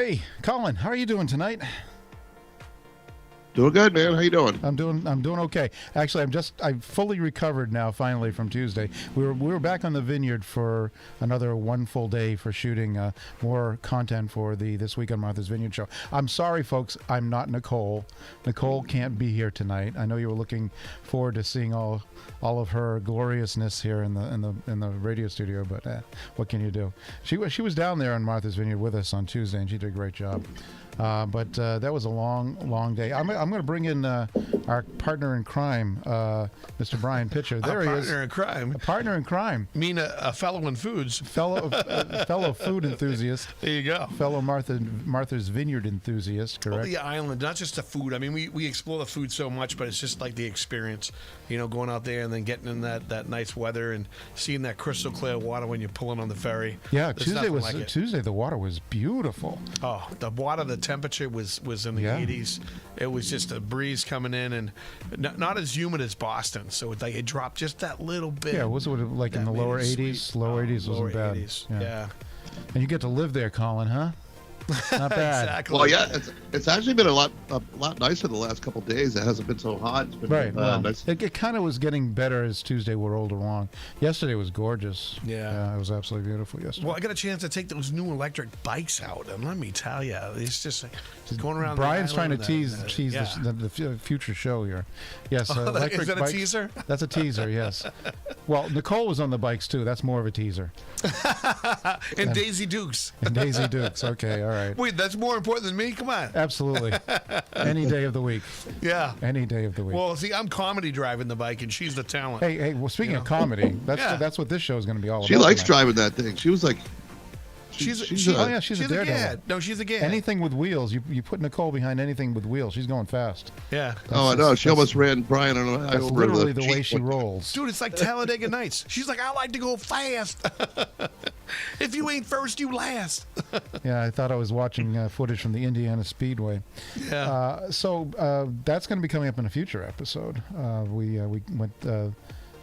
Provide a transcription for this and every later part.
Hey, Colin, how are you doing tonight? Doing good, man. How you doing? I'm doing okay. Actually, I'm fully recovered now. Finally, from Tuesday, we were back on the Vineyard for another one full day for shooting more content for the This Week on Martha's Vineyard show. I'm sorry, folks. I'm not Nicole. Nicole can't be here tonight. I know you were looking forward to seeing all of her gloriousness here in the radio studio, but what can you do? She was down there on Martha's Vineyard with us on Tuesday, and she did a great job. But that was a long day. I'm going to bring in our partner in crime, Mr. Brian Pitcher. There he is. Partner in crime. A partner in crime. You mean a fellow in foods. Fellow food enthusiast. There you go. Fellow Martha's Vineyard enthusiast, correct? Well, the island, not just the food. I mean, we explore the food so much, but it's just like the experience. You know, going out there and then getting in that nice weather and seeing that crystal clear water when you're pulling on the ferry. Yeah, There's Tuesday the water was beautiful. Oh, the water, the temperature was in the 80s. It was just a breeze coming in and not as humid as Boston. So it dropped just that little bit. Yeah, was it like in the lower 80s? Lower 80s wasn't bad. 80s, yeah. And you get to live there, Colin, huh? Not bad. Exactly. Well, yeah, it's actually been a lot nicer the last couple of days. It hasn't been so hot. It's been right. nice. It kind of was getting better as Tuesday rolled along. Yesterday was gorgeous. Yeah. It was absolutely beautiful yesterday. Well, I got a chance to take those new electric bikes out, and let me tell you, it's just like going around. Brian's trying to tease yeah. the future show here. Yes, electric is that bikes. A teaser? That's a teaser. Yes. Well, Nicole was on the bikes too. That's more of a teaser. and Daisy Dukes. And Daisy Dukes. Okay, all right. Wait, that's more important than me? Come on. Absolutely. Any day of the week. Yeah. Any day of the week. Well, see, I'm comedy driving the bike, and she's the talent. Hey. Well, speaking of comedy, that's what this show is going to be all about. She likes tonight. driving that thing. She was like, she's a daredevil. No, she's a gad. Anything with wheels, you put Nicole behind anything with wheels, she's going fast. Yeah. I know. She almost ran Brian and I That's over literally the way she rolls. Dude, it's like Talladega Nights. She's like, I like to go fast. If you ain't first, you last. Yeah, I thought I was watching footage from the Indiana Speedway. Yeah. So that's going to be coming up in a future episode. We went.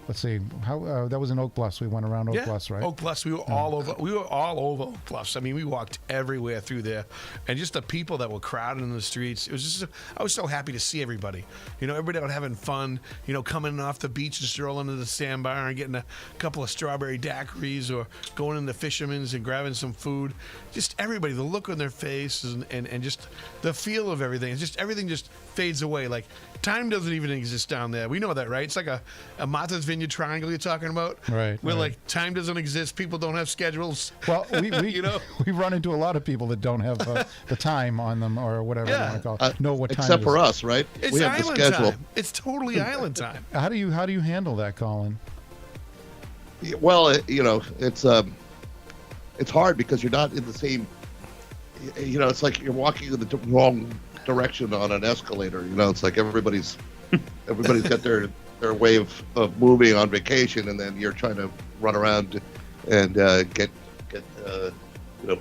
Let's see. How that was in Oak Bluffs. We went around Oak Bluffs, right? Oak Bluffs. We were all over. We were all over Oak Bluffs. I mean, we walked everywhere through there, and just the people that were crowded in the streets. It was just. I was so happy to see everybody. You know, everybody out having fun. You know, coming off the beach and strolling to the sandbar and getting a couple of strawberry daiquiris, or going into Fisherman's and grabbing some food. Just everybody, the look on their face and just the feel of everything. It's just everything just fades away. Like time doesn't even exist down there. We know that, right? It's like a Martha's Vineyard triangle you're talking about, right? Where like time doesn't exist, people don't have schedules. Well, we we run into a lot of people that don't have the time on them or whatever you want to call it. Know what time? Except for us, right? It's we have island the schedule. time. It's totally island time. How do you handle that, Colin? Well, it's hard because you're not in the same. You know, it's like you're walking in the wrong direction on an escalator. You know, it's like everybody's got their way of moving on vacation, and then you're trying to run around and get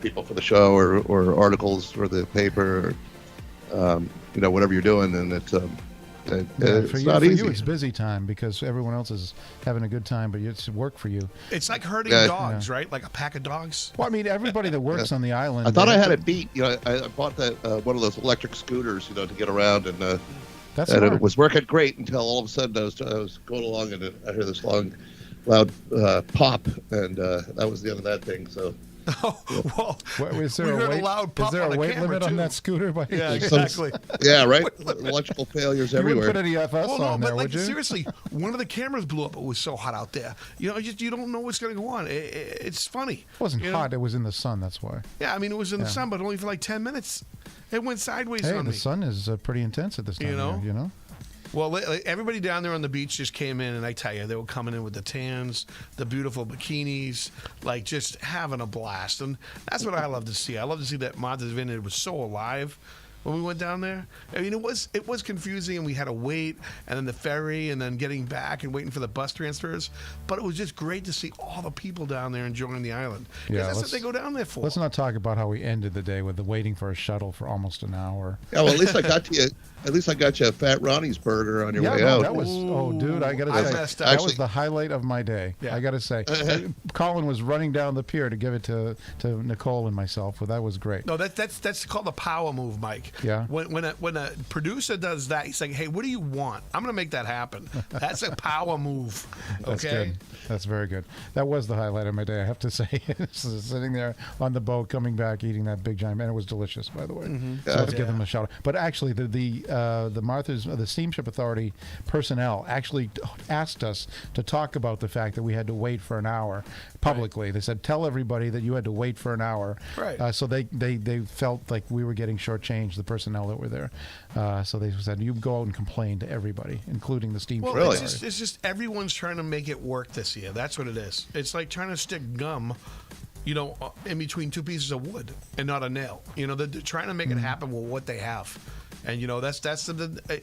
people for the show or articles for the paper, or whatever you're doing, and it's not easy. For you, it's busy time because everyone else is having a good time, but it's work for you. It's like herding dogs, right? Like a pack of dogs. Well, I mean, everybody that works on the island. I thought I had it beat. You know, I bought one of those electric scooters, to get around, and it was working great until all of a sudden I was going along and I hear this loud pop, and that was the end of that thing. So. Oh, well, is there a weight limit on that scooter? Yeah, exactly. Yeah, right. Electrical failures everywhere. You wouldn't put any FS on there, but would you? Seriously, one of the cameras blew up. It was so hot out there. You don't know what's going to go on. It's funny. It wasn't hot. It was in the sun. That's why. Yeah, I mean, it was in the sun, but only for like 10 minutes. It went sideways on me. The sun is pretty intense at this time of year, you know? Well, everybody down there on the beach just came in, and I tell you, they were coming in with the tans, the beautiful bikinis, like just having a blast. And that's what I love to see. I love to see that Martha's Vineyard was so alive. when we went down there. I mean, it was confusing, and we had to wait, and then the ferry, and then getting back and waiting for the bus transfers. But it was just great to see all the people down there enjoying the island. Yeah, That's what they go down there for. Let's not talk about how we ended the day with the waiting for a shuttle for almost an hour. Yeah, well, at least I got you. At least I got you a Fat Ronnie's burger on your way out. That was dude, I gotta I say messed up. that was the highlight of my day. Yeah. I gotta say, Colin was running down the pier to give it to Nicole and myself. Well, that was great. No, that's called the power move, Mike. Yeah. When a producer does that, he's like, "Hey, what do you want? I'm gonna make that happen." That's a power move. That's Okay. good. That's very good. That was the highlight of my day, I have to say. Sitting there on the boat, coming back, eating that big giant, and it was delicious, by the way. So let's give them a shout out. But actually, the Martha's, the Steamship Authority personnel actually asked us to talk about the fact that we had to wait for an hour publicly. They said, tell everybody that you had to wait for an hour. Right. So they felt like we were getting shortchanged, the personnel that were there. So they said, you go out and complain to everybody, including the Steamship Well, Authority. it's just everyone's trying to make it work this year. That's what it is. It's like trying to stick gum, in between two pieces of wood and not a nail. They're trying to make it happen with what they have. And that's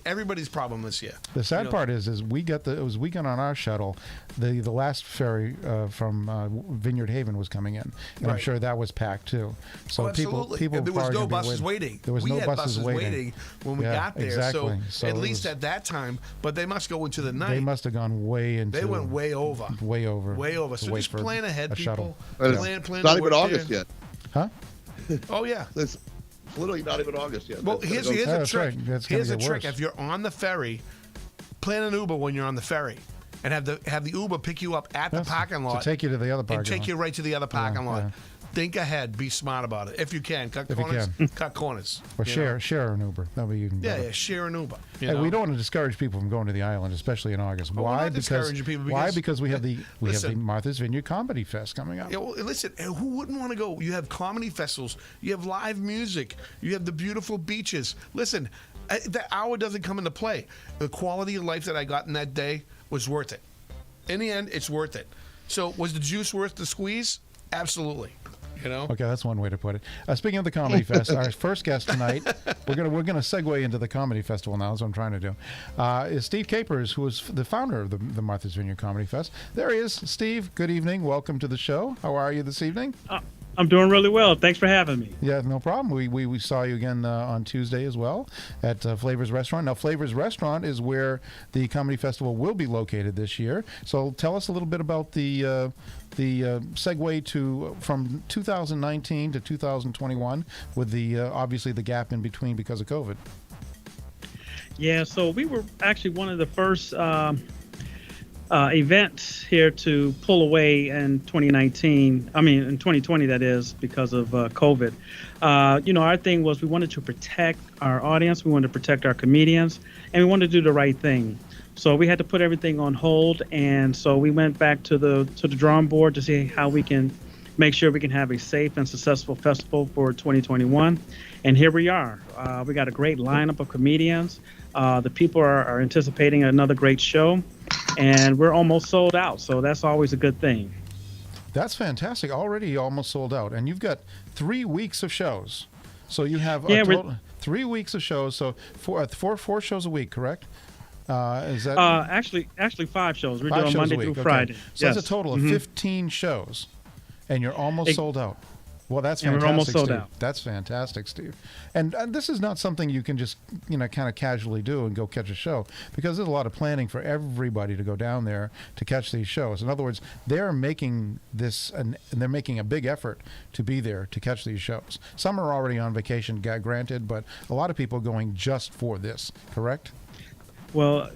everybody's problem this year. The sad part is it was weekend on our shuttle. The last ferry from Vineyard Haven was coming in, and I'm sure that was packed too. So people And there was probably no gonna be buses waiting. There was we no had buses waiting when we got there. Exactly. So at least at that time, but they must go into the night. They must have gone way into. They went way over. Way over. Way over. to So wait just for plan ahead, a people. shuttle. Plan It's not to even work August there. yet. Huh? Oh yeah. It's literally not even August yet. Well, That's here's gonna go- a That's trick. right. That's gonna Here's a get trick. worse. If you're on the ferry, plan an Uber when you're on the ferry, and have the Uber pick you up at the Yes, parking lot to take you to the other parking and take lot. you right to the other parking lot. yeah. Think ahead. Be smart about it. If you can, cut If you corners. can. Cut corners. Or you share an Uber. That'll be even know? better. Yeah, share an Uber. you Hey, know? we don't want to discourage people from going to the island, especially in August. Well, we're Why? not discouraging people why? because- Because we have the Listen. Martha's Vineyard Comedy Fest coming up. Yeah, well, listen, who wouldn't want to go? You have comedy festivals, you have live music, you have the beautiful beaches. Listen, that hour doesn't come into play. The quality of life that I got in that day was worth it. In the end, it's worth it. So, was the juice worth the squeeze? Absolutely. Okay, that's one way to put it. Speaking of the Comedy Fest, our first guest tonight, we're gonna segue into the Comedy Festival now. That's what I'm trying to do. Is Steve Capers, who is the founder of the Martha's Vineyard Comedy Fest. There he is. Steve, good evening. Welcome to the show. How are you this evening? I'm doing really well. Thanks for having me. Yeah, no problem. We saw you again on Tuesday as well at Flavors Restaurant. Now, Flavors Restaurant is where the Comedy Festival will be located this year. So tell us a little bit about the segue from 2019 to 2021 with the obviously the gap in between because of COVID. Yeah, so we were actually one of the first events here to pull away in 2019. I mean, in 2020, that is, because of COVID. Our thing was we wanted to protect our audience, we wanted to protect our comedians, and we wanted to do the right thing. So we had to put everything on hold, and so we went back to the drawing board to see how we can make sure we can have a safe and successful festival for 2021. And here we are. We got a great lineup of comedians. The people are anticipating another great show, and we're almost sold out. So that's always a good thing. That's fantastic. Already almost sold out, and you've got 3 weeks of shows. So you have Yeah, a total, 3 weeks of shows. So four shows a week, correct? Is that Actually 5 shows. We're 5 doing shows Monday a week? through Okay. Friday. So Yes. that's a total of 15 shows, and you're almost sold out. Well, that's And fantastic, we're almost sold Steve. out. That's fantastic, Steve. And this is not something you can just, kind of casually do and go catch a show, because there's a lot of planning for everybody to go down there to catch these shows. In other words, they're making this, and they're making a big effort to be there to catch these shows. Some are already on vacation, granted, but a lot of people are going just for this, correct? Well,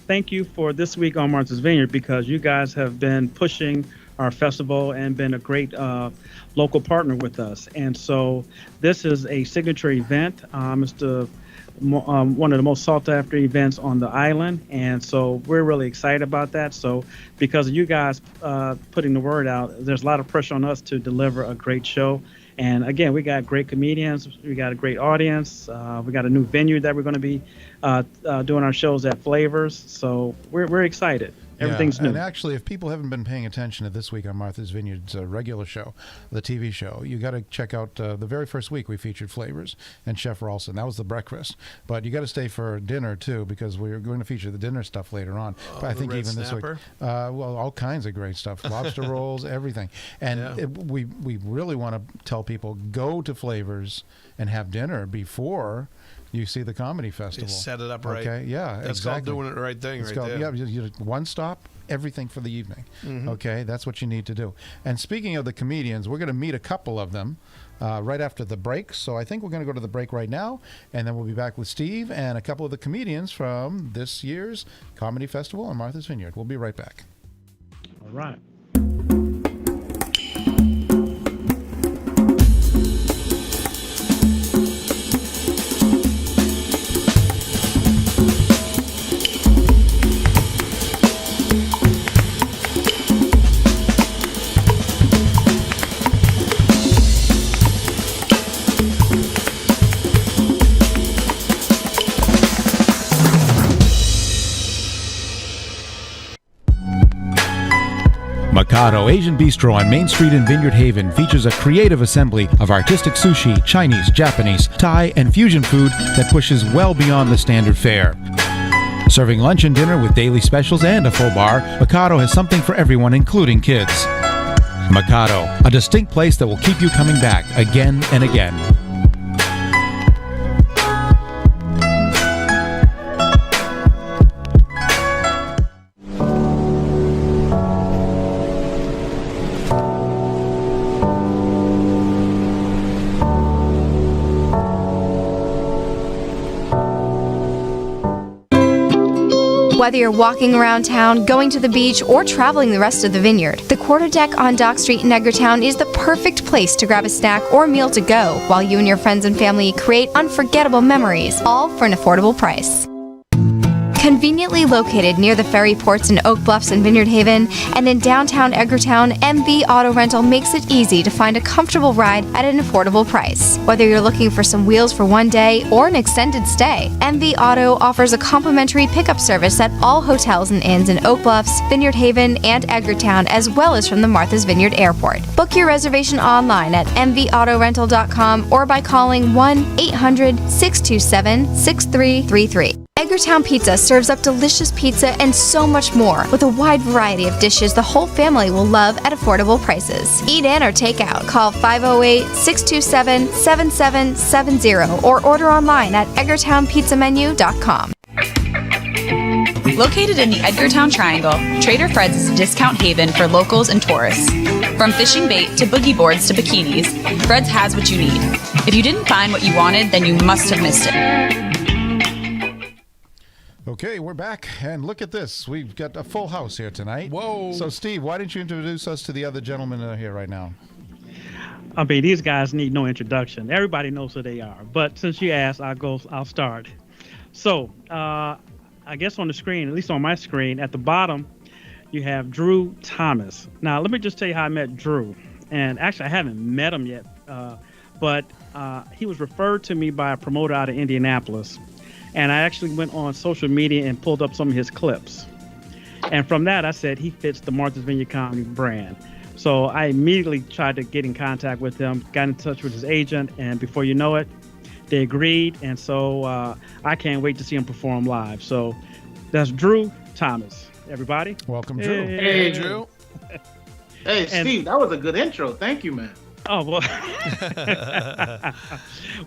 thank you for this week on Martha's Vineyard, because you guys have been pushing our festival and been a great local partner with us. And so this is a signature event. It's one of the most sought after events on the island. And so we're really excited about that. So because of you guys putting the word out, there's a lot of pressure on us to deliver a great show. And again, we got great comedians, we got a great audience, we got a new venue that we're going to be doing our shows at Flavors. So we're excited. Everything's new. And actually, if people haven't been paying attention to This Week on Martha's Vineyard's regular show, the TV show, you got to check out the very first week we featured Flavors and Chef Ralston. That was the breakfast. But you got to stay for dinner, too, because we're going to feature the dinner stuff later on. But I think even this week, well, all kinds of great stuff. Lobster rolls, everything. And we really want to tell people, go to Flavors and have dinner before you see the comedy festival. You set it up right. Okay, yeah, That's exactly. called doing it right thing It's right called, there. Yeah, you one stop, everything for the evening. Okay, that's what you need to do. And speaking of the comedians, we're going to meet a couple of them right after the break. So I think we're going to go to the break right now, and then we'll be back with Steve and a couple of the comedians from this year's Comedy Festival on Martha's Vineyard. We'll be right back. All right. Mikado Asian Bistro on Main Street in Vineyard Haven features a creative assembly of artistic sushi, Chinese, Japanese, Thai, and fusion food that pushes well beyond the standard fare. Serving lunch and dinner with daily specials and a full bar, Mikado has something for everyone, including kids. Mikado, a distinct place that will keep you coming back again and again. Whether you're walking around town, going to the beach, or traveling the rest of the vineyard, the Quarter Deck on Dock Street in Edgartown is the perfect place to grab a snack or meal to go while you and your friends and family create unforgettable memories, all for an affordable price. Conveniently located near the ferry ports in Oak Bluffs and Vineyard Haven, and in downtown Edgartown, MV Auto Rental makes it easy to find a comfortable ride at an affordable price. Whether you're looking for some wheels for one day or an extended stay, MV Auto offers a complimentary pickup service at all hotels and inns in Oak Bluffs, Vineyard Haven, and Edgartown, as well as from the Martha's Vineyard Airport. Book your reservation online at mvautorental.com or by calling 1-800-627-6333. Edgartown Pizza serves up delicious pizza and so much more with a wide variety of dishes the whole family will love at affordable prices. Eat in or take out. Call 508-627-7770 or order online at edgartownpizzamenu.com. Located in the Edgartown Triangle, Trader Fred's is a discount haven for locals and tourists. From fishing bait to boogie boards to bikinis, Fred's has what you need. If you didn't find what you wanted, then you must have missed it. Okay, we're back, and look at this. We've got a full house here tonight. Whoa. So, Steve, why don't you introduce us to the other gentlemen that are here right now? I mean, these guys need no introduction. Everybody knows who they are. But since you asked, I'll start. So, I guess on the screen, at least on my screen, at the bottom, you have Drew Thomas. Now, let me just tell you how I met Drew. And actually, I haven't met him yet, but he was referred to me by a promoter out of Indianapolis. And I actually went on social media and pulled up some of his clips. And from that, I said he fits the Martha's Vineyard Comedy brand. So I immediately tried to get in contact with him, got in touch with his agent, and before you know it, they agreed. And so I can't wait to see him perform live. So that's Drew Thomas, everybody. Welcome, Drew. Hey, Drew. Hey, Steve, that was a good intro. Thank you, man. Oh, well.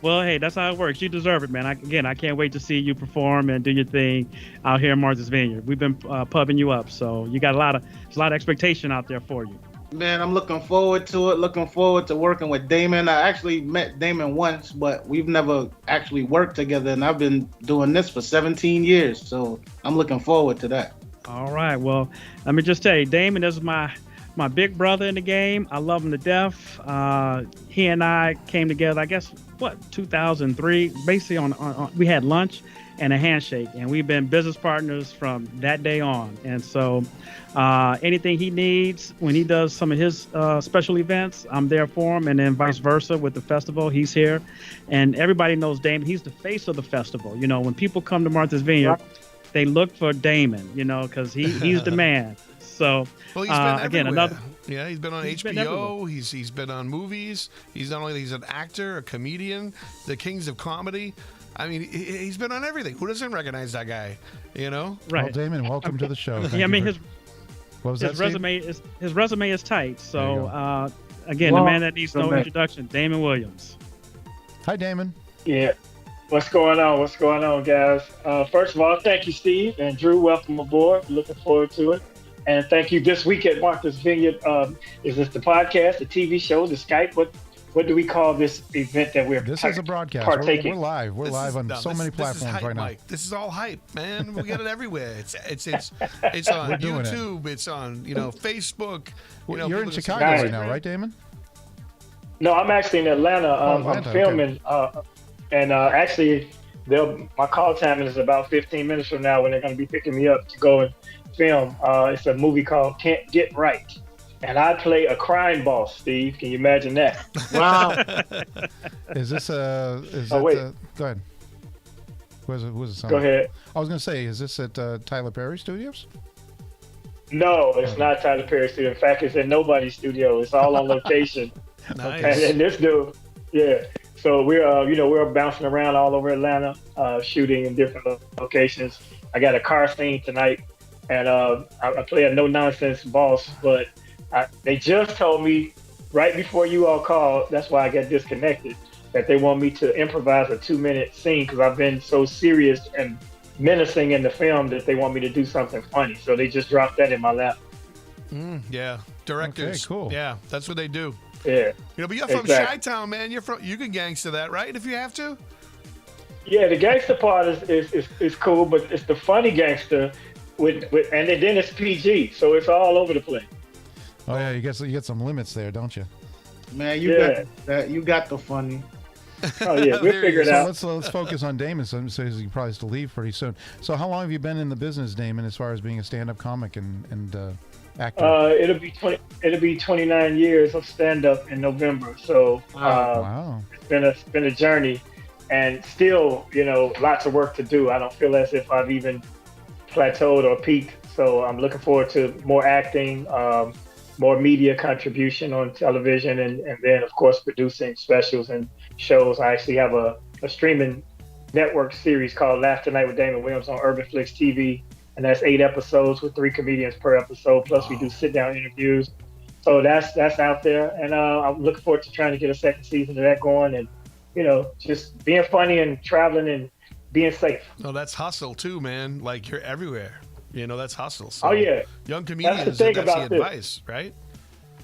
Well, hey, that's how it works. You deserve it, man. I can't wait to see you perform and do your thing out here in Martha's Vineyard. We've been pubbing you up, so you got there's a lot of expectation out there for you. Man, I'm looking forward to it. Looking forward to working with Damon. I actually met Damon once, but we've never actually worked together, and I've been doing this for 17 years, so I'm looking forward to that. All right. Well, let me just tell you, Damon is my big brother in the game. I love him to death. He and I came together, I guess, 2003, basically on we had lunch and a handshake, and we've been business partners from that day on. And so anything he needs when he does some of his special events, I'm there for him, and then vice versa with the festival, he's here. And everybody knows Damon. He's the face of the festival. You know, when people come to Martha's Vineyard, they look for Damon, because he's the man. So Well, he's been again, everywhere. Yeah, he's been on he's been HBO. He's been on movies. He's an actor, a comedian, the kings of comedy. I mean, he's been on everything. Who doesn't recognize that guy? Right. Well, Damon, welcome to the show. Yeah, I mean, what was his that, resume is tight. So again, Well, the man that needs no introduction, Damon Williams. Hi, Damon. Yeah. What's going on? What's going on, guys? First of all, thank you, Steve and Drew. Welcome aboard. Looking forward to it. And thank you. This week at Martha's Vineyard, is this the podcast, the TV show, the Skype? What do we call this event that we're This is a broadcast. partaking? We're live. We're live on so many platforms hype, right now. Mike. This is all hype, man. We get it everywhere. It's on doing it. YouTube. It's on Facebook. You're in people just- Chicago right now, right, Damon? No, I'm actually in Atlanta. Atlanta, I'm filming, and actually, my call time is about 15 minutes from now when they're going to be picking me up to go and film. It's a movie called Can't Get Right. And I play a crime boss, Steve. Can you imagine that? Wow. Is this wait. go ahead. Who's it? Go ahead. I was going to say, is this at Tyler Perry Studios? No, it's not Tyler Perry Studio. In fact, it's in nobody's studio. It's all on location. Nice. And this dude, yeah. So we're bouncing around all over Atlanta, shooting in different locations. I got a car scene tonight, and I play a no-nonsense boss, but they just told me right before you all called, that's why I got disconnected, that they want me to improvise a 2-minute scene because I've been so serious and menacing in the film that they want me to do something funny. So they just dropped that in my lap. Yeah, directors. Okay, cool. Yeah, that's what they do. Yeah. But you're from Exactly. Chi-Town, man. You can gangster that, right? If you have to. Yeah, the gangster part is cool, but it's the funny gangster and then it's PG, so it's all over the place. Oh yeah, you get some limits there, don't you? Man, you got that. You got the funny. Oh yeah, we'll figure it out. So let's focus on Damon. So he probably has to leave pretty soon. So how long have you been in the business, Damon, as far as being a stand-up comic and actor? It'll be 29 years of stand-up in November. So Wow. it's been a journey, and still, lots of work to do. I don't feel as if I've even plateaued or peaked. So I'm looking forward to more acting, more media contribution on television, and then of course producing specials and shows. I actually have a streaming network series called Laugh Tonight with Damon Williams on Urban Flix TV, and that's 8 episodes with 3 comedians per episode. Plus we do sit-down interviews. So that's out there, and I'm looking forward to trying to get a second season of that going, and just being funny and traveling and being safe. No, that's hustle too, man. Like you're everywhere. That's hustle. So Oh yeah, young comedians. That's the thing that's about the this. advice, right?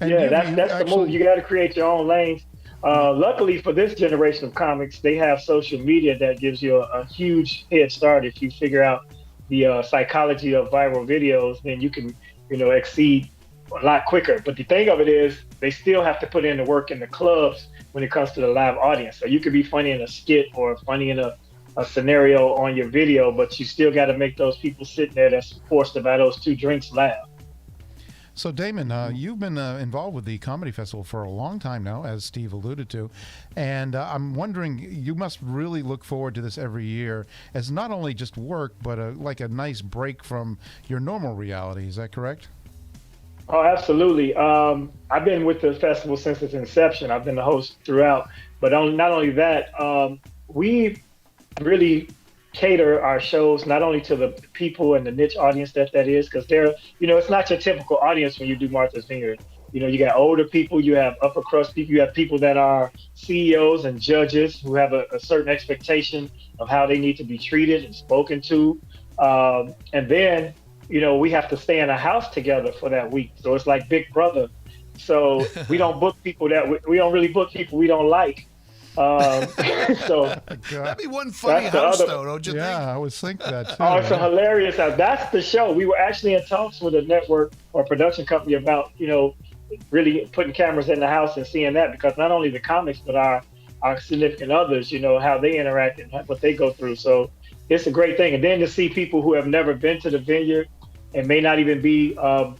And yeah, you that's the move. You got to create your own lanes. Luckily for this generation of comics, they have social media that gives you a huge head start. If you figure out the psychology of viral videos, then you can, exceed a lot quicker. But the thing of it is, they still have to put in the work in the clubs when it comes to the live audience. So you could be funny in a skit or funny in a scenario on your video, but you still got to make those people sitting there that's forced to buy those 2 drinks laugh. So Damon, you've been involved with the Comedy Festival for a long time now, as Steve alluded to, and I'm wondering, you must really look forward to this every year as not only just work, but like a nice break from your normal reality. Is that correct? Oh, absolutely. I've been with the festival since its inception. I've been the host throughout, but not only that, we really cater our shows not only to the people and the niche audience that is, because they're, it's not your typical audience when you do Martha's Vineyard. You got older people, you have upper crust people, you have people that are CEOs and judges who have a certain expectation of how they need to be treated and spoken to. And then, we have to stay in a house together for that week. So it's like Big Brother. So we don't book people we don't really book people we don't like. So That'd be one funny house, though, don't you think? Yeah, I was thinking that too. Oh, it's a hilarious house. That's the show. We were actually in talks with a network or production company about, really putting cameras in the house and seeing that, because not only the comics, but our significant others, how they interact and what they go through. So it's a great thing. And then to see people who have never been to the Vineyard and may not even be of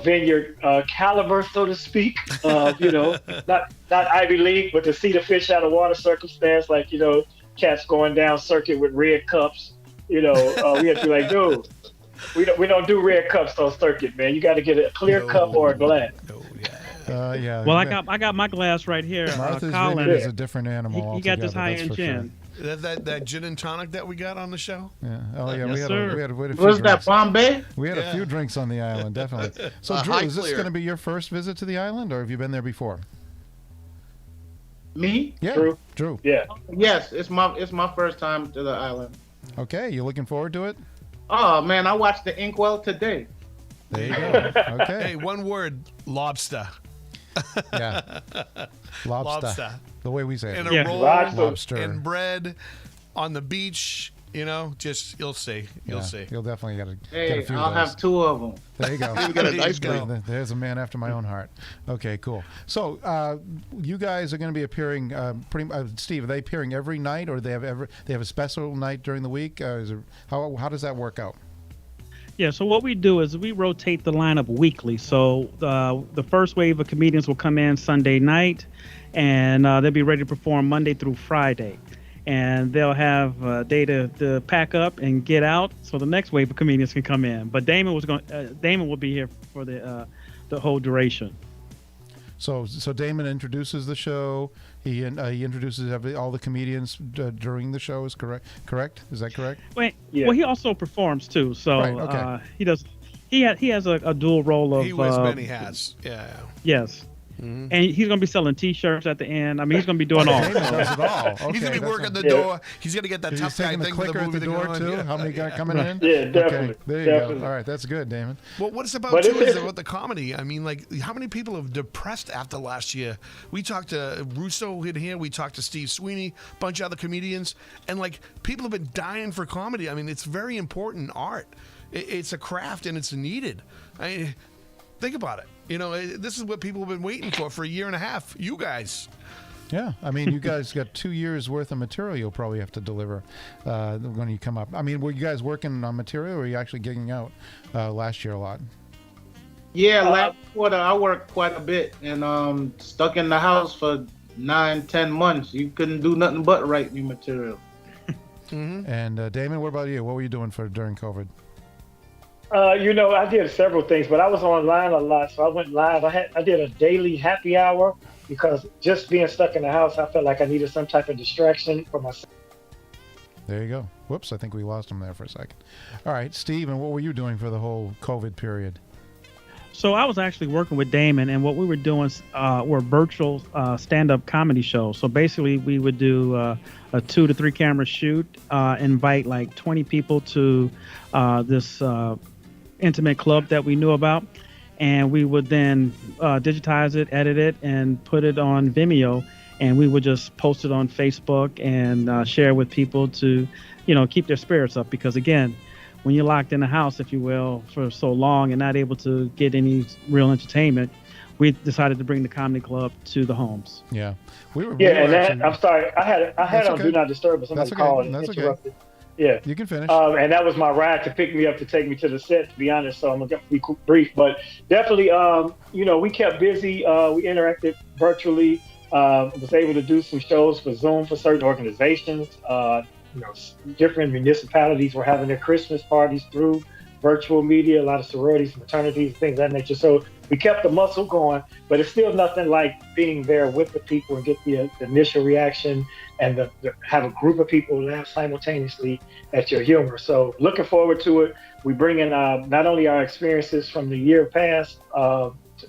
Vineyard caliber, so to speak, not Ivy League, but to see the fish out of water circumstance, like, cats going down circuit with red cups, We had to be like, dude, we don't do red cups on circuit, man. You got to get a clear cup or a glass. Yeah. Well, I got my glass right here. Martha's Colin Vineyard is a different animal. he got this altogether, that's high-end for gin. sure. That gin and tonic that we got on the show. Yeah. Oh yeah. Yes, we had sir. a few Was that drinks. Bombay? We had a few drinks on the island, definitely. So Drew, high is this clear. going to be your first visit to the island, or have you been there before? Me? Yeah. Drew. Drew. Yeah. Yes, it's my first time to the island. Okay. You looking forward to it? Oh man, I watched the Inkwell today. There you go. Okay. Hey, one word: lobster. Yeah. Lobster. The way we say it. And a Yeah. roll, Lobster. and bread on the beach. Just you'll see. You'll see. You'll definitely get a Hey, few I'll of those. have 2 of them. There you go. You got a nice There you grill. There's a man after my own heart. Okay, cool. So, you guys are going to be appearing. Steve, are they appearing every night, or they have a special night during the week? How does that work out? Yeah, so what we do is we rotate the lineup weekly. So the first wave of comedians will come in Sunday night, and they'll be ready to perform Monday through Friday. And they'll have a day to pack up and get out, so the next wave of comedians can come in. But Damon will be here for the whole duration. So Damon introduces the show. He introduces all the comedians during the show. Is correct? Is that correct? Wait, Yeah. well, he also performs too. So Right, okay. he does. He has a dual role of. He wears many hats. Yeah. Yes. And he's going to be selling T-shirts at the end. I mean, he's going to be doing all. Damon does it all. Okay, He's gonna be that's working not- the door. He's gonna get that He's tough guy taking the thing for the clicker at movie the to go door on. too. Yeah. How many got coming in? Yeah, definitely. Okay, there you Definitely. go. All right, that's good, Damon. Well, what it's about But too if is it- about the comedy. I mean, like, how many people have depressed after last year? We talked to Russo in here. We talked to Steve Sweeney, a bunch of other comedians, and like people have been dying for comedy. I mean, it's very important art. It's a craft and it's needed. I mean, think about it. This is what people have been waiting for a year and a half. You guys. Yeah, I mean, you guys got 2 years worth of material you'll probably have to deliver when you come up. I mean, were you guys working on material, or were you actually gigging out last year a lot? Yeah, last quarter I worked quite a bit and stuck in the house for 9-10 months. You couldn't do nothing but write new material. And Damon, what about you? What were you doing during COVID? I did several things, but I was online a lot, so I went live. I did a daily happy hour because just being stuck in the house, I felt like I needed some type of distraction for myself. There you go. Whoops, I think we lost him there for a second. All right, Steve, and what were you doing for the whole COVID period? So I was actually working with Damon, and what we were doing were virtual stand-up comedy shows. So basically, we would do a 2 to 3 camera shoot, invite like 20 people to this intimate club that we knew about, and we would then digitize it, edit it, and put it on Vimeo, and we would just post it on Facebook and share with people to, keep their spirits up. Because again, when you're locked in the house, if you will, for so long and not able to get any real entertainment, we decided to bring the comedy club to the homes. Yeah, we were. Yeah, we were and actually- that, I'm sorry, I had on okay. Do Not Disturb, but somebody That's okay. called and That's okay. interrupted. Yeah. You can finish. And that was my ride to pick me up to take me to the set, to be honest. So I'm going to be brief. But definitely, we kept busy. We interacted virtually. Was able to do some shows for Zoom for certain organizations. Different municipalities were having their Christmas parties through virtual media, a lot of sororities, fraternities, things of that nature. So we kept the muscle going, but it's still nothing like being there with the people and get the initial reaction and have a group of people laugh simultaneously at your humor. So looking forward to it. We bring in not only our experiences from the year past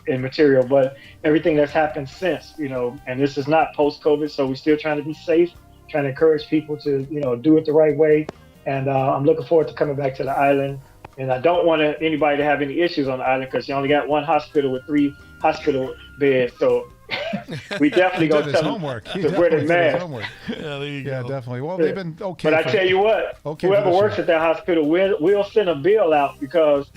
in material, but everything that's happened since, and this is not post-COVID, so we're still trying to be safe, trying to encourage people to, do it the right way. And I'm looking forward to coming back to the island. And I don't want anybody to have any issues on the island because you only got one hospital with 3 hospital beds. So we definitely going to tell them to wear their mask. Yeah, there you Yeah, go. definitely. Well, they've been okay. But I tell you what, Okay whoever for this works year. at that hospital, we'll send a bill out because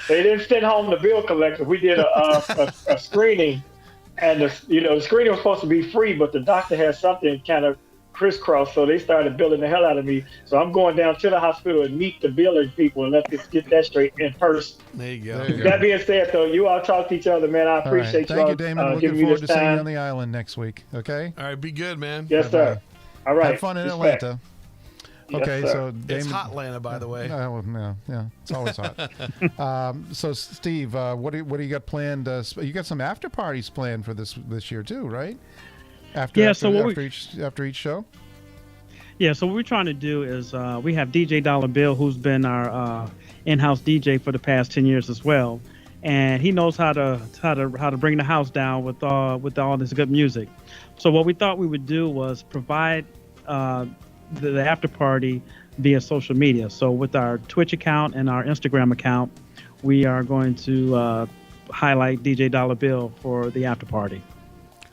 they didn't send home the bill collector. We did a screening, and the screening was supposed to be free, but the doctor had something kind of crisscross, so they started billing the hell out of me. So I'm going down to the hospital and meet the billing people and let's get that straight in person. There you go. There you go. That being said, though, you all talk to each other, man. I All right. appreciate Thank you, y'all Damon. Looking giving me forward this to seeing you on time. the island next week. Okay. All right, be good, man. Yes, sir. All right. Have fun in Respect. Atlanta. Okay, sir. so It's Damon. hot Atlanta, by the way. Yeah, it's always hot. So Steve, what do you got planned? You got some after parties planned for this year too, right? After each show. Yeah, so what we're trying to do is we have DJ Dollar Bill, who's been our in-house DJ for the past 10 years as well, and he knows how to bring the house down with all this good music. So what we thought we would do was provide the after party via social media. So with our Twitch account and our Instagram account, we are going to highlight DJ Dollar Bill for the after party.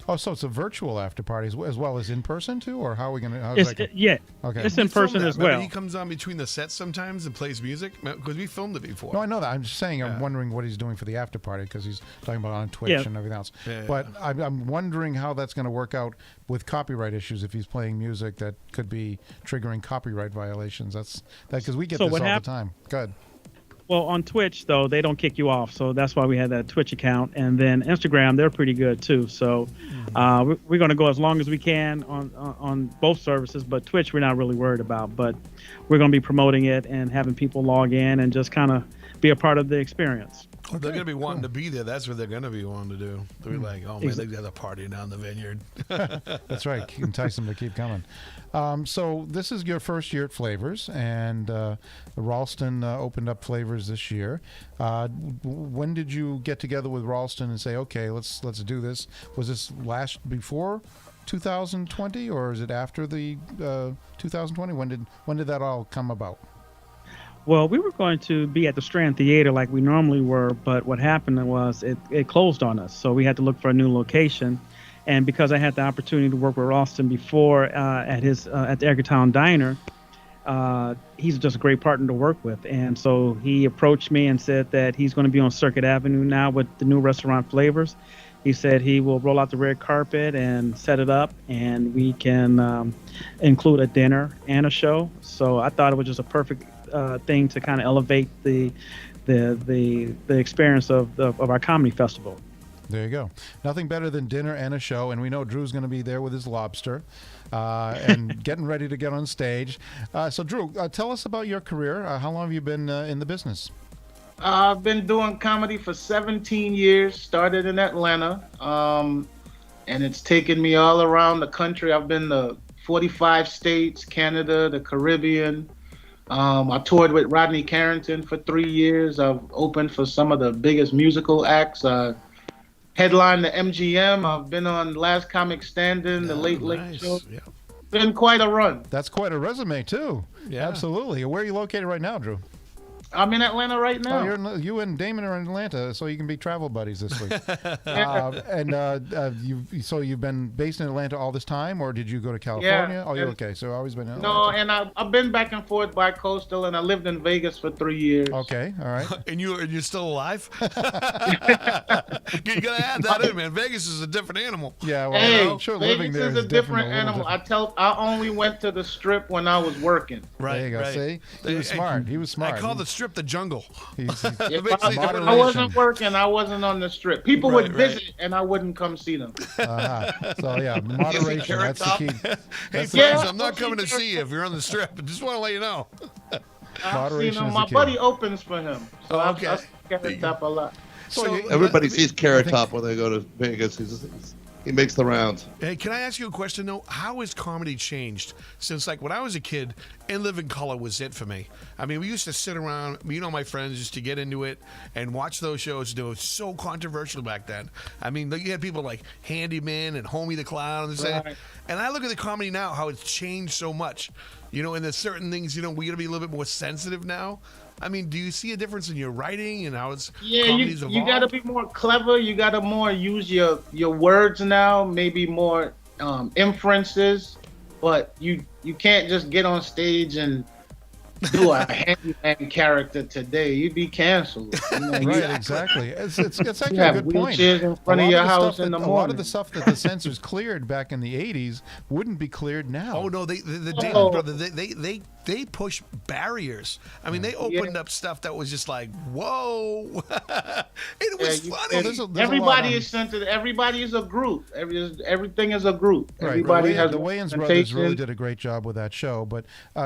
Oh, so it's a virtual after party as well as in person too, or how are we going to? Yeah, okay. It's in person as well. He comes on between the sets sometimes and plays music because we filmed it before. No, I know that. I'm just saying. I'm wondering what he's doing for the after party because he's talking about on Twitch and everything else. Yeah. But I'm wondering how that's going to work out with copyright issues if he's playing music that could be triggering copyright violations. That's because we get this all the time. Good. Well, on Twitch, though, they don't kick you off. So that's why we had that Twitch account. And then Instagram, they're pretty good, too. So we're going to go as long as we can on both services. But Twitch, we're not really worried about. But we're going to be promoting it and having people log in and just kind of be a part of the experience. Well, they're going to be wanting to be there. That's what they're going to be wanting to do. They'll be like, oh, man, they've got a party down the Vineyard. That's right. Entice them to keep coming. So this is your first year at Flavors, and Ralston opened up Flavors this year. When did you get together with Ralston and say, okay, let's do this? Was this before 2020, or is it after the 2020? When did that all come about? Well, we were going to be at the Strand Theater like we normally were, but what happened was it closed on us. So we had to look for a new location. And because I had the opportunity to work with Ralston before at the Edgartown Diner, he's just a great partner to work with. And so he approached me and said that he's going to be on Circuit Avenue now with the new restaurant Flavors. He said he will roll out the red carpet and set it up, and we can include a dinner and a show. So I thought it was just a perfect thing to kind of elevate the experience of our comedy festival. There you go. Nothing better than dinner and a show, and we know Drew's going to be there with his lobster and getting ready to get on stage. So Drew, tell us about your career. How long have you been in the business? I've been doing comedy for 17 years, started in Atlanta, and it's taken me all around the country. I've been to 45 states, Canada, the Caribbean. I toured with Rodney Carrington for 3 years. I've opened for some of the biggest musical acts. Headlined the MGM. I've been on Last Comic Standing, the Late Late Show. Yeah. Been quite a run. That's quite a resume too. Yeah, absolutely. Where are you located right now, Drew? I'm in Atlanta right now. Oh, you and Damon are in Atlanta, so you can be travel buddies this week. You've been based in Atlanta all this time, or did you go to California? Yeah, oh, you're okay. So always been in Atlanta. No, and I've been back and forth bi-coastal, and I lived in Vegas for 3 years. Okay, all right. And you're still alive? You gotta add that in, man. Vegas is a different animal. Yeah, well, hey, I'm sure Vegas living there is a different animal. I only went to the Strip when I was working. Right. There you go. Right. See, he was smart. He was smart. I call the Strip the jungle. If I wasn't working, I wasn't on the Strip. People would visit, and I wouldn't come see them. So yeah, moderation. That's the key. Hey, friends, I'm not coming to see you if you're on the Strip. I just want to let you know. Moderation is my the key. buddy opens for him. So okay. I Carrot Top a lot. So Everybody sees Carrot Top when they go to Vegas. He makes the rounds. Hey, can I ask you a question though? How has comedy changed since, like, when I was a kid, In Living Color was it for me? I mean, we used to sit around, my friends, just to get into it and watch those shows. They were so controversial back then. I mean, you had people like Handyman and Homie the Clown, and I look at the comedy now, how it's changed so much. And there's certain things, we got to be a little bit more sensitive now. I mean, do you see a difference in your writing and how it's comedy's evolved? You got to be more clever. You got to more use your words now, maybe more inferences. But you can't just get on stage and do a handyman character today. You'd be canceled. Right, exactly. It's actually you have a good point. wheelchairs in front of your house in the morning. A lot of the stuff that the censors cleared back in the 80s wouldn't be cleared now. Oh no, the Davis brothers, they they push barriers. I mean, they opened up stuff that was just like, whoa. It was funny. Everybody is sensitive. Everybody is a group. Everything is a group. Right. Everybody has the Wayans brothers really did a great job with that show. But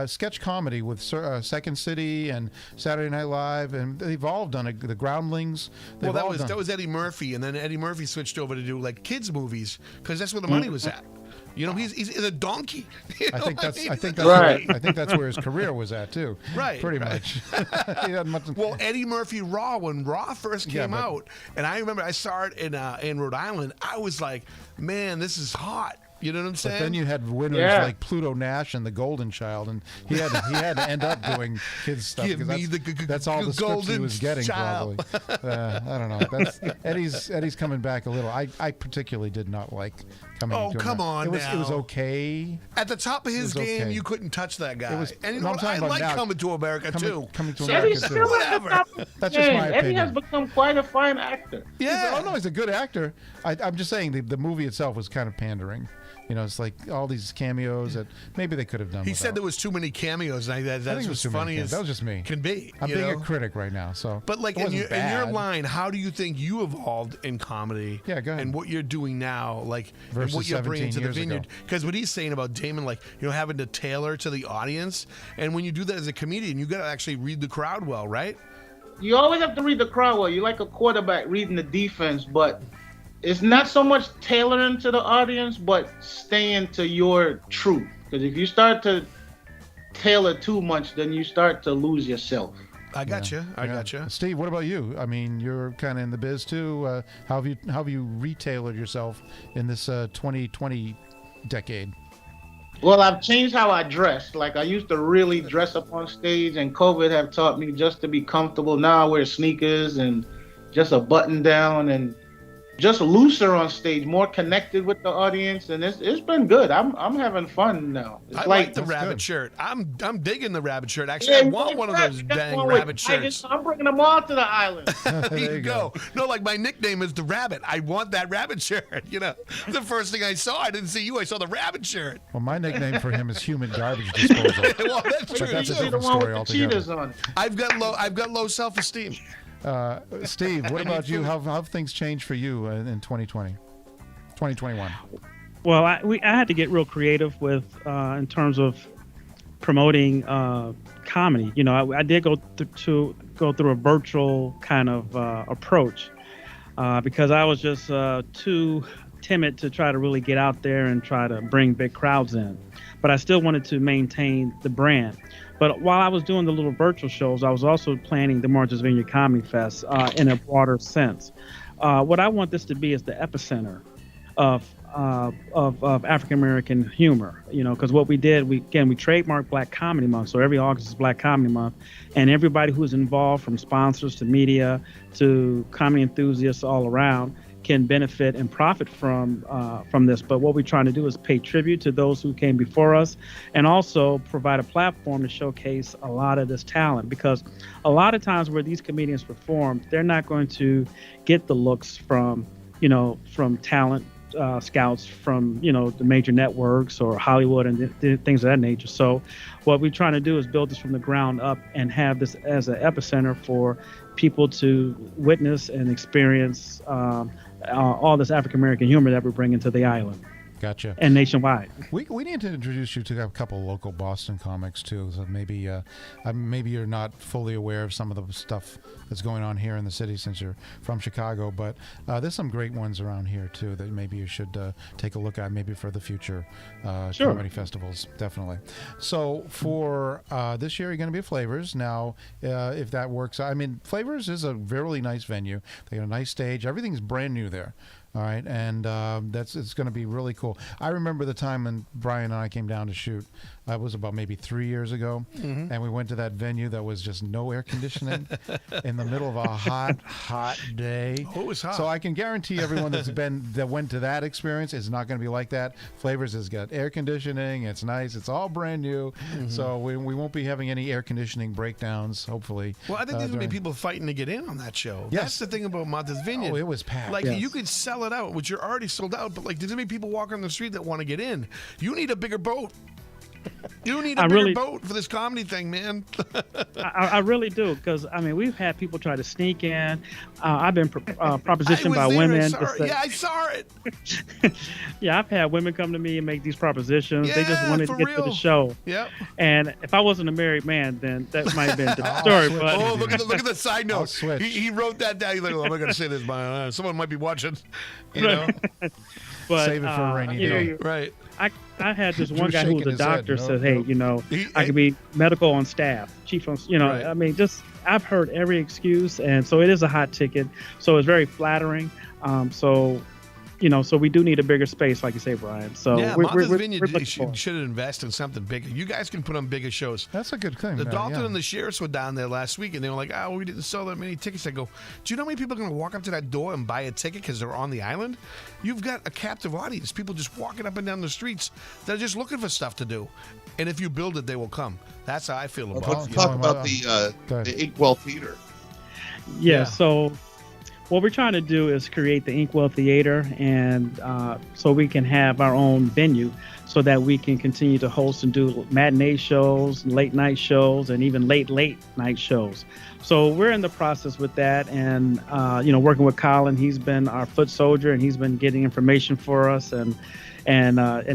sketch comedy with Second City and Saturday Night Live, and they've all done it. The Groundlings. Well, that was Eddie Murphy, and then Eddie Murphy switched over to do like kids movies because that's where the money was at. You know, he's a donkey. You know I think that's where his career was at too. Right, pretty much. He had much. Well, Eddie Murphy Raw, when Raw first came out, and I remember I saw it in Rhode Island, I was like, man, this is hot. You know what I'm saying? But then you had winners like Pluto Nash and the Golden Child, and he had to end up doing kids stuff. Give me that's all the scripts he was getting, child. probably. I don't know. Eddie's coming back a little. I particularly did not like coming. Oh, come on! It was okay. At the top of his game, okay. you couldn't touch that guy. And you know I'm what? I talking about like now. Coming to America too. Coming to America too. Whatever. That's just my opinion. Eddie has become quite a fine actor. Yeah. He's a good actor. I'm just saying the movie itself was kind of pandering. You know, it's like all these cameos that maybe they could have done. He said there was too many cameos. And that's what's funny as that was just me. Can be. I'm being a critic right now. So, but like in your line, how do you think you evolved in comedy? Yeah, go ahead. And what you're doing now, like versus what you're bringing to the Vineyard. ago. Because what he's saying about Damon, like having to tailor to the audience, and when you do that as a comedian, you got to actually read the crowd well, right? You always have to read the crowd well. You're like a quarterback reading the defense, but it's not so much tailoring to the audience, but staying to your truth. Because if you start to tailor too much, then you start to lose yourself. I got you. I got you. Steve, what about you? I mean, you're kind of in the biz too. How have you retailored yourself in this 2020 decade? Well, I've changed how I dress. Like I used to really dress up on stage, and COVID have taught me just to be comfortable. Now I wear sneakers and just a button down and just looser on stage, more connected with the audience, and it's been good. I'm having fun now. I like the rabbit shirt. I'm digging the rabbit shirt. Actually, I want one of those dang rabbit shirts. I'm bringing them all to the island. There you go. No, like my nickname is the Rabbit. I want that rabbit shirt. You know, the first thing I saw, I didn't see you. I saw the rabbit shirt. Well, my nickname for him is human garbage disposal. Well, that's true. That's a different story altogether. On it. I've got low self-esteem. Steve, what about you? How have things changed for you in 2021? Well, I had to get real creative with in terms of promoting comedy. You know, I did go through a virtual kind of approach because I was just too timid to try to really get out there and try to bring big crowds in. But I still wanted to maintain the brand. But while I was doing the little virtual shows, I was also planning the Martha's Vineyard Comedy Fest in a broader sense. What I want this to be is the epicenter of African American humor. You know, because what we did, we trademarked Black Comedy Month, so every August is Black Comedy Month, and everybody who's involved, from sponsors to media to comedy enthusiasts all around, can benefit and profit from this. But what we're trying to do is pay tribute to those who came before us, and also provide a platform to showcase a lot of this talent, because a lot of times where these comedians perform, they're not going to get the looks from talent scouts from the major networks or Hollywood and things of that nature. So what we're trying to do is build this from the ground up and have this as an epicenter for people to witness and experience all this African American humor that we're bringing to the island. Gotcha. And nationwide. We need to introduce you to a couple of local Boston comics too. So maybe you're not fully aware of some of the stuff that's going on here in the city since you're from Chicago, but there's some great ones around here too that maybe you should take a look at, maybe for the future comedy festivals. Definitely. So for this year, you're going to be at Flavors. Now, if that works, I mean, Flavors is a really nice venue. They got a nice stage. Everything's brand new there. All right, and it's going to be really cool. I remember the time when Brian and I came down to shoot. That was about maybe 3 years ago, and we went to that venue that was just no air conditioning in the middle of a hot day. Oh, it was hot. So I can guarantee everyone that went to that experience is not going to be like that. Flavors has got air conditioning. It's nice. It's all brand new. So we won't be having any air conditioning breakdowns, hopefully. Well, I think there's going to be people fighting to get in on that show. Yes. That's the thing about Martha's Vineyard. Oh, it was packed. Like, you could sell it out, which you're already sold out, but like, there's going to be people walking on the street that want to get in. You need a bigger boat. You need a I bigger really- boat for this comedy thing, man. I really do, because I mean we've had people try to sneak in. I've been propositioned by I was there, women. I saw to it. say- Yeah, I saw it. Yeah, I've had women come to me and make these propositions. They just Yeah, wanted to for get to the real. show. Yep. And if I wasn't a married man, then that might have been a different story. switch But Oh, look at the side I'll note. switch. He wrote that down. He's like, oh, I'm not going to say this, but someone might be watching. You know? but Save it for a rainy you know, day. Right. I had this Drew one guy who was shaking a his head. doctor No, said, hey, no. you know, He- I could be medical on staff, chief on, you know, Right. I mean, just I've heard every excuse, and so it is a hot ticket. So it's very flattering. So, you know, so we do need a bigger space, like you say, Brian. So Yeah, we're Martha's looking Vineyard for it. should invest in something bigger. You guys can put on bigger shows. That's a good thing. The man, Dalton yeah. and the Sheriffs were down there last week, and they were like, "Oh, we didn't sell that many tickets." I go, "Do you know how many people are going to walk up to that door and buy a ticket because they're on the island? You've got a captive audience. People just walking up and down the streets. They're just looking for stuff to do. And if you build it, they will come. That's how I feel about Well, it. Let's you talk know? about Go ahead. the Inkwell Theater. Yeah, so what we're trying to do is create the Inkwell Theater, and so we can have our own venue so that we can continue to host and do matinee shows, late night shows, and even late night shows. So we're in the process with that, and you know, working with Colin. He's been our foot soldier, and he's been getting information for us and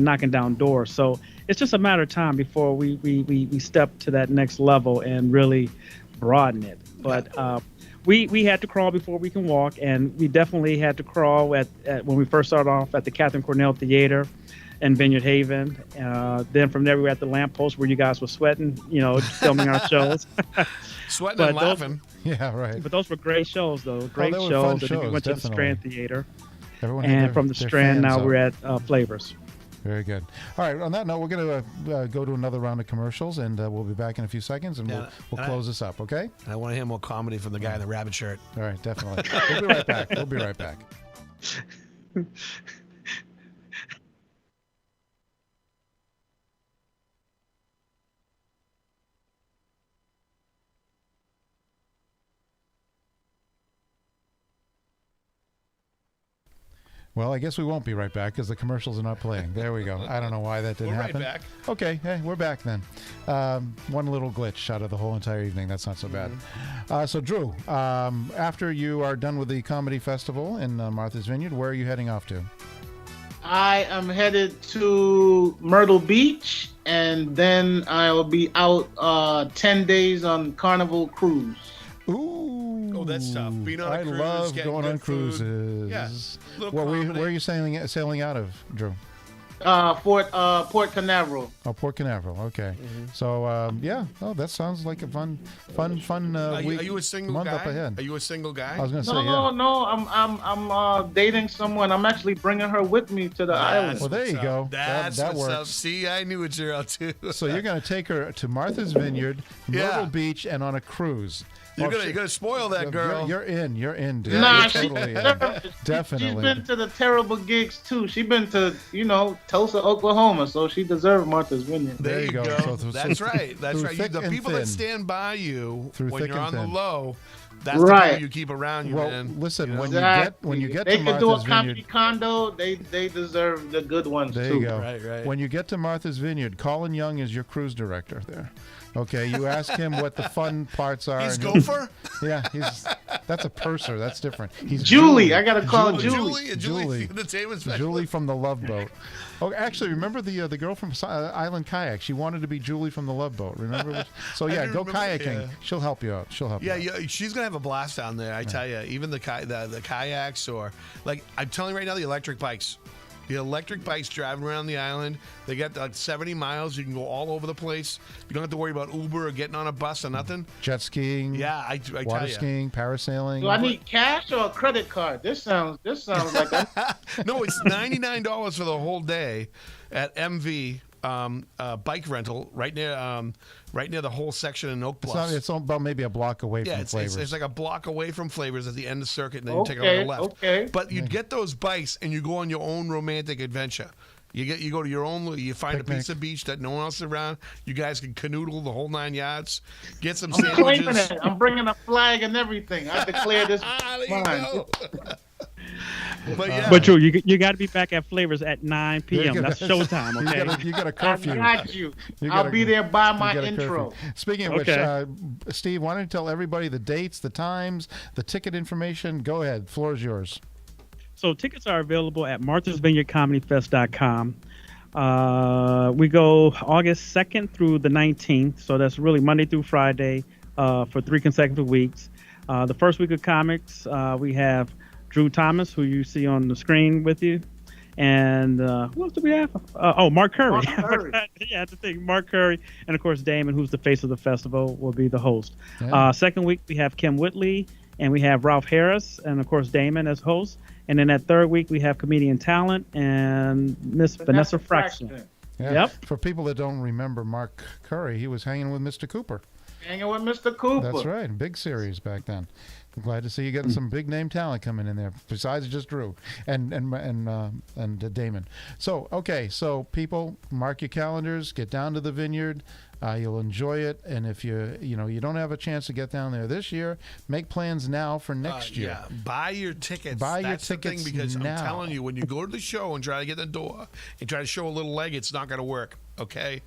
knocking down doors. So it's just a matter of time before we step to that next level and really broaden it. But we had to crawl before we can walk, and we definitely had to crawl at when we first started off at the Catherine Cornell Theater in Vineyard Haven. Then from there we were at the Lamppost where you guys were sweating, you know, filming our shows. Sweating But and those- laughing. Yeah, right. But those were great shows, though. Great they were shows. fun And then we shows, went to the definitely. Strand Theater, Everyone had and their- from the their Strand fans now out. we're at Flavors. Very good. All right. On that note, we're going to go to another round of commercials, and we'll be back in a few seconds, and Yeah, we'll and close this up. Okay. And I want to hear more comedy from the guy in the rabbit shirt. All right. Definitely. We'll be right back. We'll be right back. Well, I guess we won't be right back because the commercials are not playing. There we go. I don't know why that didn't We're right happen. back. Okay, hey, we're back then. One little glitch out of the whole entire evening. That's not so bad. So, Drew, after you are done with the comedy festival in Martha's Vineyard, where are you heading off to? I am headed to Myrtle Beach, and then I'll be out 10 days on Carnival Cruise. Ooh, Oh, that's tough. Being on a I cruise, love getting going good on food. cruises. Yeah, little Well, comedy. where are you sailing out of, Drew? Port Canaveral. Oh, Port Canaveral. Okay. So, yeah. Oh, that sounds like a fun Are week. you a single month guy? up ahead. Are you a single guy? I was going to say, No, yeah. no, I'm dating someone. I'm actually bringing her with me to the island. Well, there what's you up. go. That's That what's up. works. See, I knew what you're up to. So you're going to take her to Martha's Vineyard, Yeah. Myrtle Beach, and on a cruise. You're Oh, gonna spoil that girl. You're in, dude. Nah, You're she, totally in. she's Definitely. been to the terrible gigs too. She's been to, Tulsa, Oklahoma, so she deserved Martha's Vineyard. There you go. So That's right. That's through right. thick The and people thin. that stand by you Through when thick you're and on the thin. low, that's Right. the people you keep around you, Well, man. listen, You know? when you get they to could do a Martha's comedy Vineyard, condo. They deserve the good ones there too. you go. Right. When you get to Martha's Vineyard, Colin Young is your cruise director there. Okay, you ask him what the fun parts are. He's and he'll- gopher. Yeah, that's a purser. That's different. He's Julie, I gotta call her Julie. Julie. The entertainment specialist. Julie from the Love Boat. Oh, actually, remember the girl from Island Kayak? She wanted to be Julie from the Love Boat. Remember? So I yeah, do go remember, kayaking. yeah. She'll help you out. She'll help Yeah, you out. yeah, she's gonna have a blast down there. I tell you, even the kayaks or like I'm telling you right now, the electric bikes. The electric bikes driving around the island. They got like 70 miles. You can go all over the place. You don't have to worry about Uber or getting on a bus or nothing. Jet skiing. Yeah, I tell Water you. skiing, parasailing. Do I need cash or a credit card? This sounds like No, it's $99 for the whole day at MV bike rental right near the whole section in Oak Bluffs. It's about maybe a block away Yeah, from it's Flavors. like a block away from Flavors at the end of Circuit, and then you take a Okay, left. okay. But you'd get those bikes, and you go on your own romantic adventure. You go to your own. You find Picnic. a piece of beach that no one else is around. You guys can canoodle the whole 9 yards. Get some I'm claiming sandwiches. it. I'm bringing a flag and everything. I declare this There you mine. go. But yeah. But true, you got to be back at Flavors at 9 p.m. Yeah, That's showtime, okay? You got a I curfew. got you. You I'll gotta- be there by you my got a intro. curfew. Speaking of Okay. which, Steve, why don't you tell everybody the dates, the times, the ticket information? Go ahead. Floor is yours. So tickets are available at marthasvineyardcomedyfest.com. We go August 2nd through the 19th, so that's really Monday through Friday for 3 consecutive weeks. The first week of comics, we have Drew Thomas, who you see on the screen with you. And who else do we have? Mark Curry. Mark Curry. Yeah, I had to think. Mark Curry. And, of course, Damon, who's the face of the festival, will be the host. Yeah. Second week, we have Kim Whitley, and we have Ralph Harris, and, of course, Damon as host. And then that third week, we have comedian talent and Miss Vanessa Fraxton. Yeah. Yep. For people that don't remember Mark Curry, he was hanging with Mr. Cooper. Hanging with Mr. Cooper. That's right. Big series back then. I'm glad to see you getting some big name talent coming in there besides just Drew and Damon. So, okay. So people, mark your calendars, get down to the Vineyard. You'll enjoy it. And if you don't have a chance to get down there this year, make plans now for next year. Yeah, buy your tickets. Buy your That's the tickets thing, because now. I'm telling you, when you go to the show and try to get in the door and try to show a little leg, it's not going to work. Okay,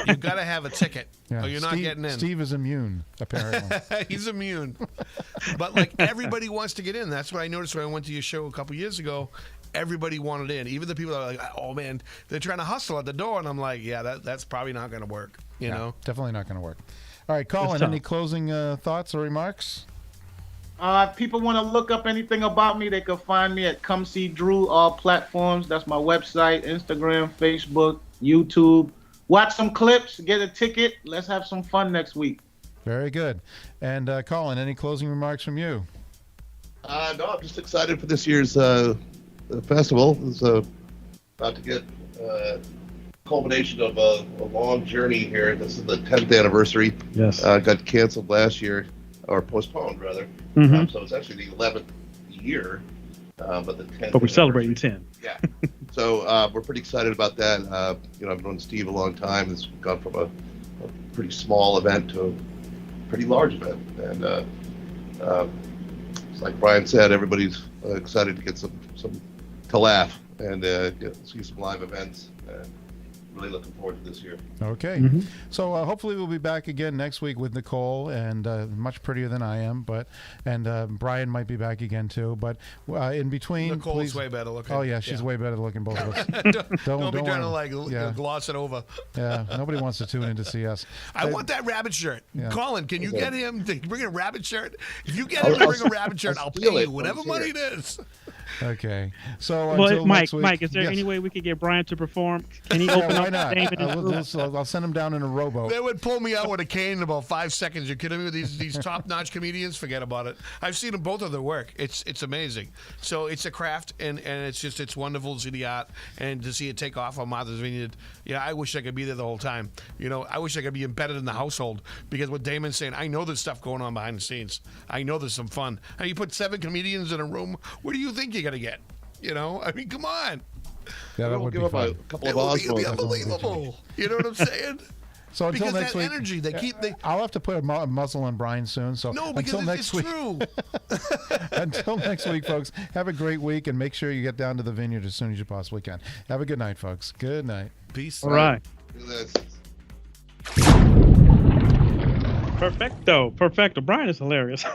you've got to have a ticket, Yeah. or you're not getting in. Steve is immune, apparently. He's immune. But like everybody wants to get in. That's what I noticed when I went to your show a couple years ago. Everybody wanted in. Even the people that are like, oh man, they're trying to hustle at the door, and I'm like, yeah, that's probably not going to work. You know, Definitely not going to work. All right, Colin, tough. any closing thoughts or remarks? If people want to look up anything about me, they can find me at Come See Drew, all platforms. That's my website, Instagram, Facebook, YouTube. Watch some clips, get a ticket. Let's have some fun next week. Very good. And Colin, any closing remarks from you? No, I'm just excited for this year's festival. It's about to get culmination of a long journey here. This is the 10th anniversary. Yes. Got canceled last year, or postponed rather. Mhm. So it's actually the 11th year, but the 10th. But we're celebrating anniversary. 10. Yeah. So we're pretty excited about that. I've known Steve a long time. It's gone from a pretty small event to a pretty large event, and it's like Brian said, everybody's excited to get some to laugh and see some live events. Really looking forward to this year. Okay. So hopefully we'll be back again next week with Nicole, and much prettier than I am, and Brian might be back again too. But in between, Nicole's please, way better looking. Oh yeah, she's way better looking, both of us. Don't be trying to yeah. gloss it over. Yeah, nobody wants to tune in to see us. I want that rabbit shirt. Yeah. Colin, can you Okay. get him to bring a rabbit shirt? If you get him to bring a rabbit shirt, I'll steal pay it you when whatever he's money here. it is. Okay. So Well, until Mike, next week, Mike, is there yes. any way we could get Brian to perform? Can he Yeah, open why up not? David and Drew? I'll send him down in a rowboat. They would pull me out with a cane in about 5 seconds. You're kidding me? With these top-notch comedians? Forget about it. I've seen them, both of their work. It's amazing. So it's a craft, and it's wonderful to see the art and to see it take off on Martha's Vineyard. Yeah, I wish I could be there the whole time. I wish I could be embedded in the household, because what Damon's saying, I know there's stuff going on behind the scenes. I know there's some fun. And you put 7 comedians in a room, what do you think you're going to get? I mean, come on. Yeah, that We'll would give be up a fun. couple It of will be Osmonds. unbelievable. You know what I'm saying? So until Because next that week, energy, I'll have to put a muzzle on Brian soon. So No, because until it's next week, true. until next week, folks, have a great week, and make sure you get down to the Vineyard as soon as you possibly can. Have a good night, folks. Good night. Peace. All right. Do this. Perfecto. Brian is hilarious.